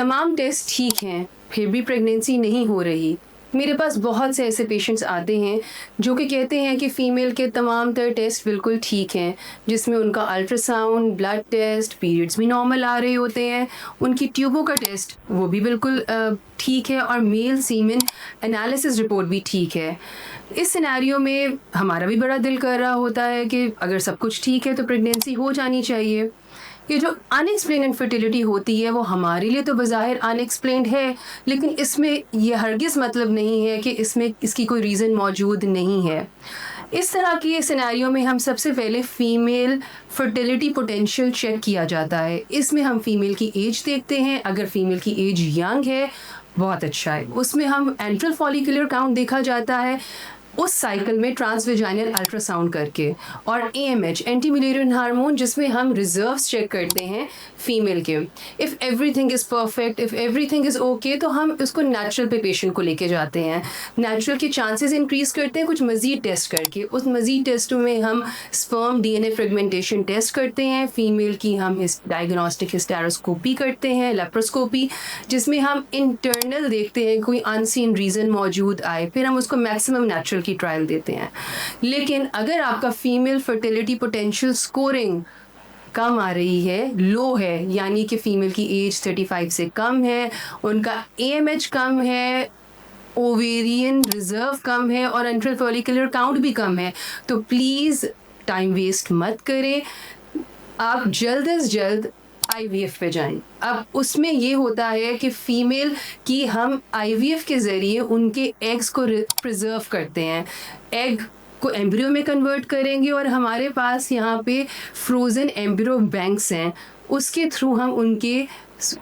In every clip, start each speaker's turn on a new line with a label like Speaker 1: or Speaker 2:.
Speaker 1: तमाम टेस्ट ठीक हैं, फिर भी प्रेगनेंसी नहीं हो रही। मेरे पास बहुत से ऐसे पेशेंट्स आते हैं जो कि कहते हैं कि फ़ीमेल के तमाम तर टेस्ट बिल्कुल ठीक हैं, जिसमें उनका अल्ट्रासाउंड, ब्लड टेस्ट, पीरियड्स भी नॉर्मल आ रहे होते हैं, उनकी ट्यूबों का टेस्ट वो भी बिल्कुल ठीक है और मेल सीमेन एनालिसिस रिपोर्ट भी ठीक है। इस सिनेरियो में हमारा भी बड़ा दिल कर रहा होता है कि अगर सब कुछ ठीक है तो प्रेगनेंसी हो जानी चाहिए। ये जो अनएक्सप्लेन्ड इनफर्टिलिटी होती है वो हमारे लिए तो बज़ाहिर अनएक्सप्लेन्ड है, लेकिन इसमें ये हरगिज़ मतलब नहीं है कि इसमें इसकी कोई रीज़न मौजूद नहीं है। इस तरह के सिनेरियो में हम सबसे पहले फ़ीमेल फर्टिलिटी पोटेंशियल चेक किया जाता है। इसमें हम फ़ीमेल की एज देखते हैं, अगर फ़ीमेल की एज यंग है बहुत अच्छा है। उसमें हम एंट्रल फॉलिकुलर काउंट देखा जाता है उस साइकिल में ट्रांसवेजाइनल अल्ट्रासाउंड करके, और AMH एंटी म्यूलेरियन हार्मोन जिसमें हम रिजर्व्स चेक करते हैं फीमेल के। If everything is perfect, if everything is okay, तो हम उसको नेचुरल पे पेशेंट को लेके जाते हैं। नेचुरल के चांसेस इंक्रीज़ करते हैं कुछ मज़ीद टेस्ट करके। उस मज़ीद टेस्टों में हम स्पर्म DNA फ्रेगमेंटेशन टेस्ट करते हैं, फीमेल की हम डायग्नोस्टिक हिस्टेरोस्कोपी करते हैं, लेप्रोस्कोपी, जिसमें हम इंटरनल देखते हैं कोई अनसीन रीज़न मौजूद आए, फिर हम उसको मैक्सिमम नेचुरल की ट्रायल देते हैं। लेकिन अगर आपका फीमेल फर्टिलिटी पोटेंशियल स्कोरिंग कम आ रही है, लो है, यानी कि फ़ीमेल की एज 35 से कम है, उनका AMH कम है, ओवेरियन रिजर्व कम है और एंट्रल फॉलिकुलर काउंट भी कम है, तो प्लीज़ टाइम वेस्ट मत करें, आप जल्द से जल्द IVF पे जाएं। अब उसमें ये होता है कि फ़ीमेल की हम IVF के ज़रिए उनके एग्स को प्रिजर्व करते हैं, एग को एम्ब्रियो में कन्वर्ट करेंगे और हमारे पास यहाँ पे फ्रोज़न एम्ब्रियो बैंक्स हैं, उसके थ्रू हम उनके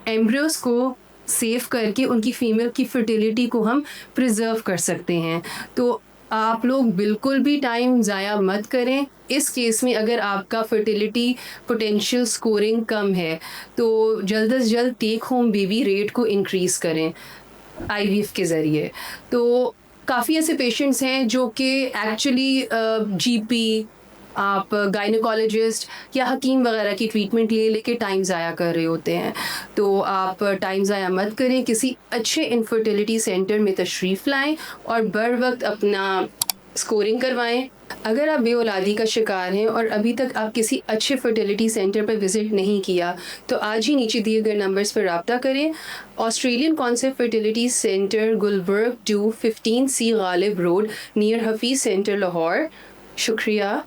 Speaker 1: एम्ब्रियोस को सेव करके उनकी फ़ीमेल की फर्टिलिटी को हम प्रिजर्व कर सकते हैं। तो आप लोग बिल्कुल भी टाइम ज़ाया मत करें। इस केस में अगर आपका फर्टिलिटी पोटेंशियल स्कोरिंग कम है तो जल्द से जल्द टेक होम बेबी रेट को इंक्रीज़ करें IVF के ज़रिए। तो काफ़ी ऐसे पेशेंट्स हैं जो कि एक्चुअली GP, आप गायनेकोलॉजिस्ट या हकीम वगैरह की ट्रीटमेंट लेके टाइम ज़ाया कर रहे होते हैं। तो आप टाइम ज़ाया मत करें, किसी अच्छे इनफर्टिलिटी सेंटर में तशरीफ़ लाएं और बर वक्त अपना स्कोरिंग करवाएं। अगर आप बेऔलादी का शिकार हैं और अभी तक आप किसी अच्छे फर्टिलिटी सेंटर पर विज़िट नहीं किया, तो आज ही नीचे दिए गए नंबर्स पर रब्ता करें। Australian concept fertility centre, Gulberg 2, 15C Ghalib road, near Hafeez centre, Lahore. शुक्रिया।